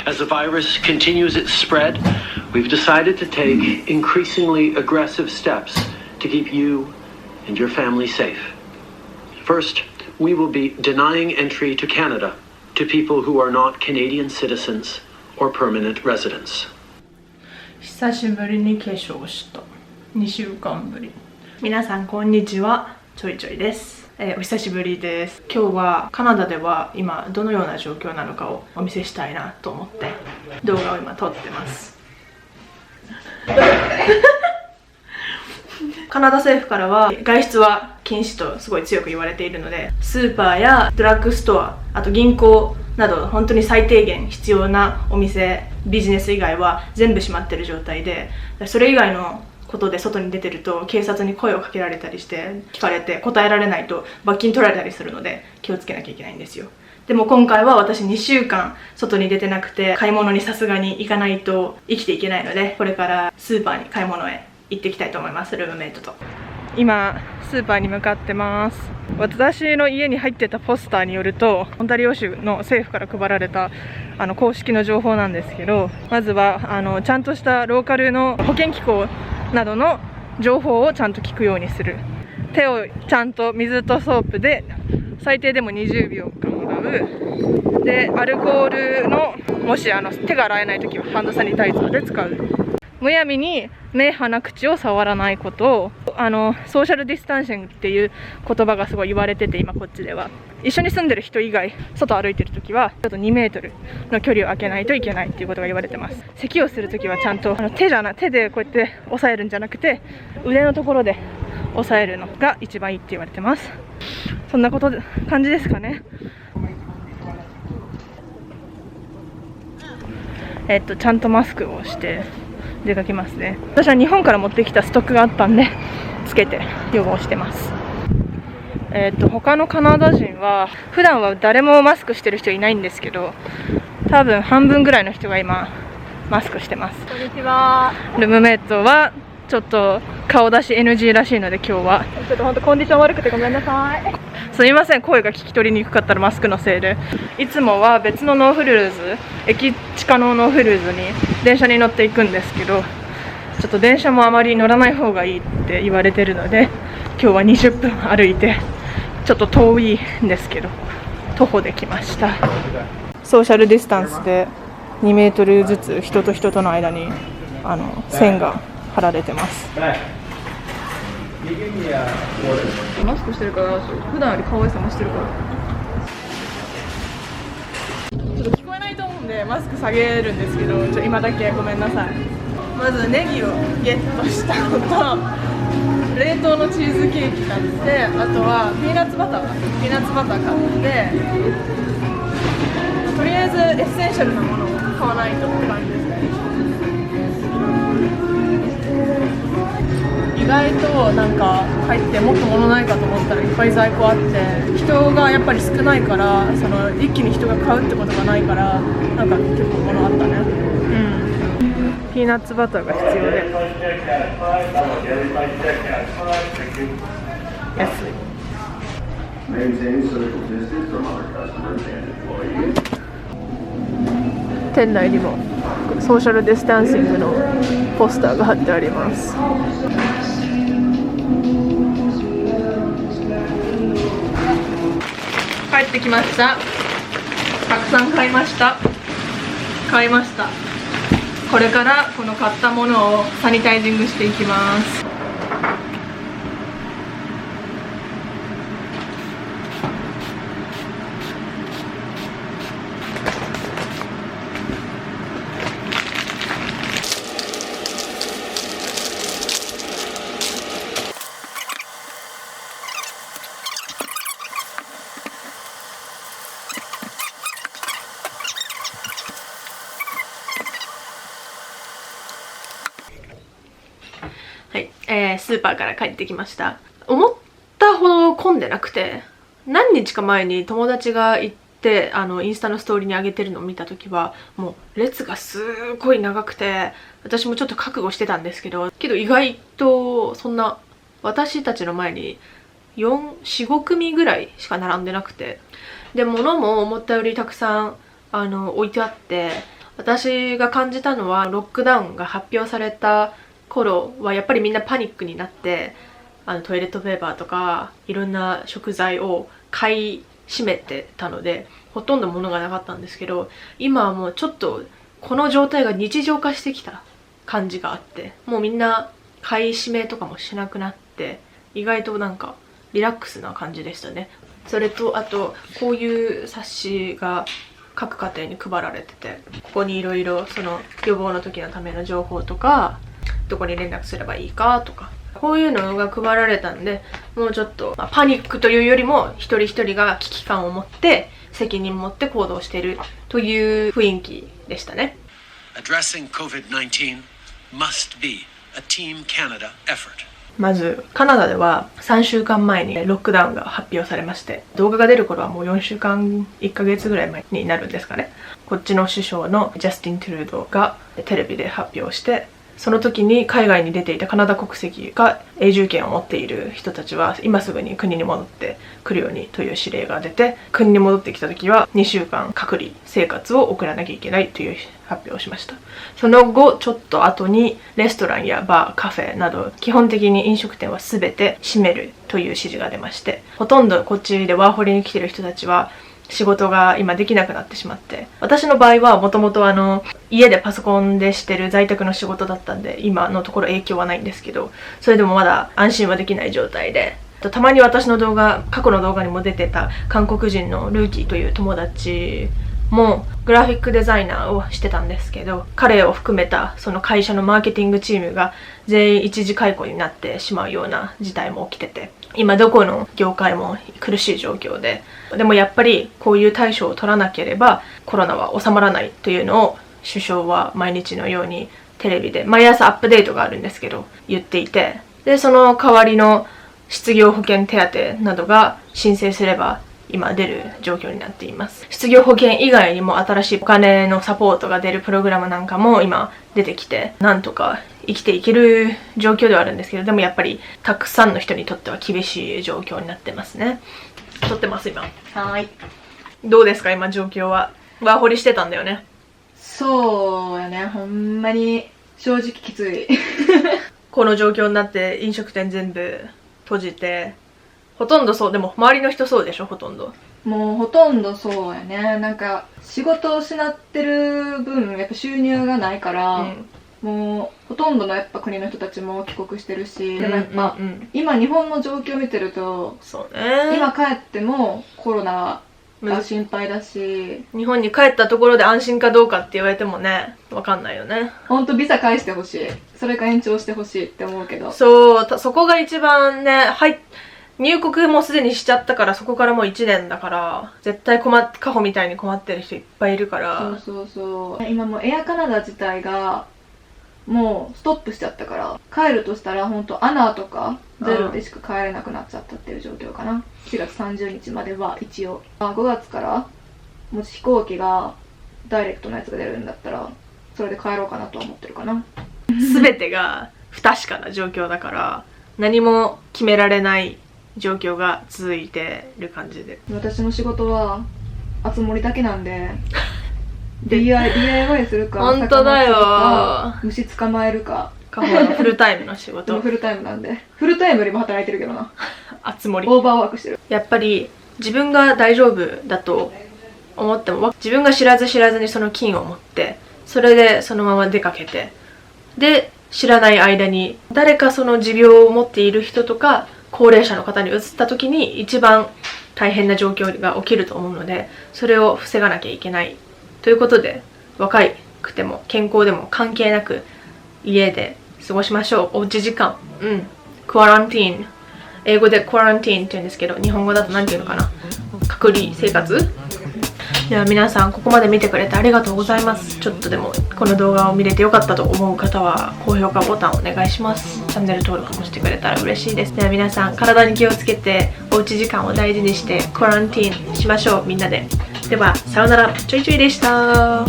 As the virus continues its spread, we've decided to take increasingly aggressive steps to keep you and your family safe. First, we will be denying entry to Canada to people who are not Canadian citizens or permanent residents. 久しぶりに化粧した2週間ぶり。皆さんこんにちは、ちょいちょいです。お久しぶりです。今日はカナダでは今どのような状況なのかをお見せしたいなと思って動画を今撮ってます。カナダ政府からは外出は禁止とすごい強く言われているので、スーパーやドラッグストア、あと銀行など本当に最低限必要なお店、ビジネス以外は全部閉まってる状態で、それ以外のことで外に出てると警察に声をかけられたりして、聞かれて答えられないと罰金取られたりするので気をつけなきゃいけないんですよ。でも今回は私2週間外に出てなくて、買い物にさすがに行かないと生きていけないので、これからスーパーに買い物へ行っていきたいと思います。ルームメイトと今スーパーに向かってます。私の家に入ってたポスターによると、オンタリオ州の政府から配られた公式の情報なんですけど、まずはちゃんとしたローカルの保健機構などの情報をちゃんと聞くようにする。手をちゃんと水とソープで最低でも20秒間洗う。でアルコールの、もし手が洗えないときはハンドサニタイザーで使う。むやみに目鼻口を触らないことを、ソーシャルディスタンシングっていう言葉がすごい言われてて、今こっちでは一緒に住んでる人以外外歩いてるときはちょっと2メートルの距離を空けないといけないっていうことが言われてます。咳をするときはちゃんと手でこうやって押さえるんじゃなくて、腕のところで押さえるのが一番いいって言われてます。そんな感じですかね。ちゃんとマスクをして出かけますね。私は日本から持ってきたストックがあったんでつけて予防してます。他のカナダ人は普段は誰もマスクしてる人いないんですけど、多分半分ぐらいの人が今マスクしてます。こんにちは。ルームメイトはちょっと顔出し NG らしいので、今日はちょっと本当コンディション悪くてごめんなさい。すみません、声が聞き取りにくかったらマスクのせいで。いつもは別のノーフルーズ、駅近のノーフルーズに電車に乗っていくんですけど、ちょっと電車もあまり乗らない方がいいって言われてるので、今日は20分歩いて、ちょっと遠いんですけど徒歩で来ました。ソーシャルディスタンスで2メートルずつ人と人との間に線が貼られてます。マスクしてるから普段より顔色もしてるからちょっと聞こえないと思うんでマスク下げるんですけど、今だけごめんなさい。まずネギをゲットしたのと、冷凍のチーズケーキ買って、あとはピーナッツバター買って、とりあえずエッセンシャルなものを買わないとって感じですね。意外となんか入ってもっと物ないかと思ったらいっぱい在庫あって、人がやっぱり少ないから、一気に人が買うってことがないから、なんか結構物あったね。ピーナッツバターが必要で安い。店内にもソーシャルディスタンシングのポスターが貼ってあります。帰ってきました。たくさん買いました。これからこの買ったものをサニタイジングしていきます。はい、スーパーから帰ってきました。思ったほど混んでなくて、何日か前に友達が行ってインスタのストーリーに上げてるのを見た時はもう列がすごい長くて、私もちょっと覚悟してたんですけど意外とそんな、私たちの前に4,5組ぐらいしか並んでなくて、で物も思ったよりたくさん置いてあって、私が感じたのはロックダウンが発表された頃はやっぱりみんなパニックになってトイレットペーパーとかいろんな食材を買い占めてたのでほとんど物がなかったんですけど、今はもうちょっとこの状態が日常化してきた感じがあって、もうみんな買い占めとかもしなくなって意外となんかリラックスな感じでしたね。それとあとこういう冊子が各家庭に配られてて、ここにいろいろその予防の時のための情報とかどこに連絡すればいいかとかこういうのが配られたんで、もうちょっと、パニックというよりも一人一人が危機感を持って責任を持って行動しているという雰囲気でしたね。 Addressing COVID-19 must be a Team Canada effort. まずカナダでは3週間前にロックダウンが発表されまして、動画が出る頃はもう4週間1ヶ月ぐらい前になるんですかね。こっちの首相のジャスティン・トゥルードがテレビで発表して、その時に海外に出ていたカナダ国籍が永住権を持っている人たちは今すぐに国に戻ってくるようにという指令が出て、国に戻ってきた時は2週間隔離生活を送らなきゃいけないという発表をしました。その後ちょっと後にレストランやバー、カフェなど基本的に飲食店は全て閉めるという指示が出まして、ほとんどこっちでワーホリに来てる人たちは仕事が今できなくなってしまって、私の場合はもともと家でパソコンでしてる在宅の仕事だったんで今のところ影響はないんですけど、それでもまだ安心はできない状態で、たまに私の動画、過去の動画にも出てた韓国人のルーキーという友達もグラフィックデザイナーをしてたんですけど、彼を含めたその会社のマーケティングチームが全員一時解雇になってしまうような事態も起きてて、今どこの業界も苦しい状況で、でもやっぱりこういう対処を取らなければコロナは収まらないというのを首相は毎日のようにテレビで毎朝アップデートがあるんですけど言っていて、でその代わりの失業保険手当などが申請すれば今出る状況になっています。失業保険以外にも新しいお金のサポートが出るプログラムなんかも今出てきて、なんとか生きていける状況ではあるんですけど、でもやっぱりたくさんの人にとっては厳しい状況になってますね。撮ってます今。はい。どうですか今状況は。ワーホリしてたんだよね。そうやね、ほんまに正直きついこの状況になって飲食店全部閉じて、ほとんどそう、でも周りの人そうでしょ、ほとんど。もうほとんどそうやね。なんか仕事を失ってる分やっぱ収入がないから、もうほとんどのやっぱ国の人たちも帰国してるし、でもやっぱ、今日本の状況見てると、そうね、今帰ってもコロナが心配だし、日本に帰ったところで安心かどうかって言われてもね、わかんないよね。ほんとビザ返してほしい、それか延長してほしいって思うけど、そう、そこが一番ね、入国もすでにしちゃったから、そこからもう1年だから絶対カホみたいに困ってる人いっぱいいるから。そう今もうエアカナダ自体がもうストップしちゃったから、帰るとしたらほんとアナとかゼロでしか帰れなくなっちゃったっていう状況かな。4月30日までは一応、5月からもし飛行機がダイレクトのやつが出るんだったらそれで帰ろうかなとは思ってるかな。全てが不確かな状況だから何も決められない状況が続いてる感じで、私の仕事は熱盛だけなんでDIY するか、本当だよ、虫捕まえるか、カホのフルタイムの仕事フルタイムなんで、フルタイムよりも働いてるけどな、熱盛オーバーワークしてる。やっぱり自分が大丈夫だと思っても、自分が知らずにその菌を持って、それでそのまま出かけて、で知らない間に誰かその持病を持っている人とか高齢者の方に移った時に一番大変な状況が起きると思うので、それを防がなきゃいけないということで、若くても健康でも関係なく家で過ごしましょう。おうち時間、クアランティーン、英語でクアランティーンって言うんですけど、日本語だと何て言うのかな、隔離生活。では皆さん、ここまで見てくれてありがとうございます。ちょっとでもこの動画を見れてよかったと思う方は高評価ボタンお願いします。チャンネル登録もしてくれたら嬉しいです。では皆さん、体に気をつけておうち時間を大事にしてクアランティーンしましょう、みんなで。ではさようなら、ちょいちょいでした。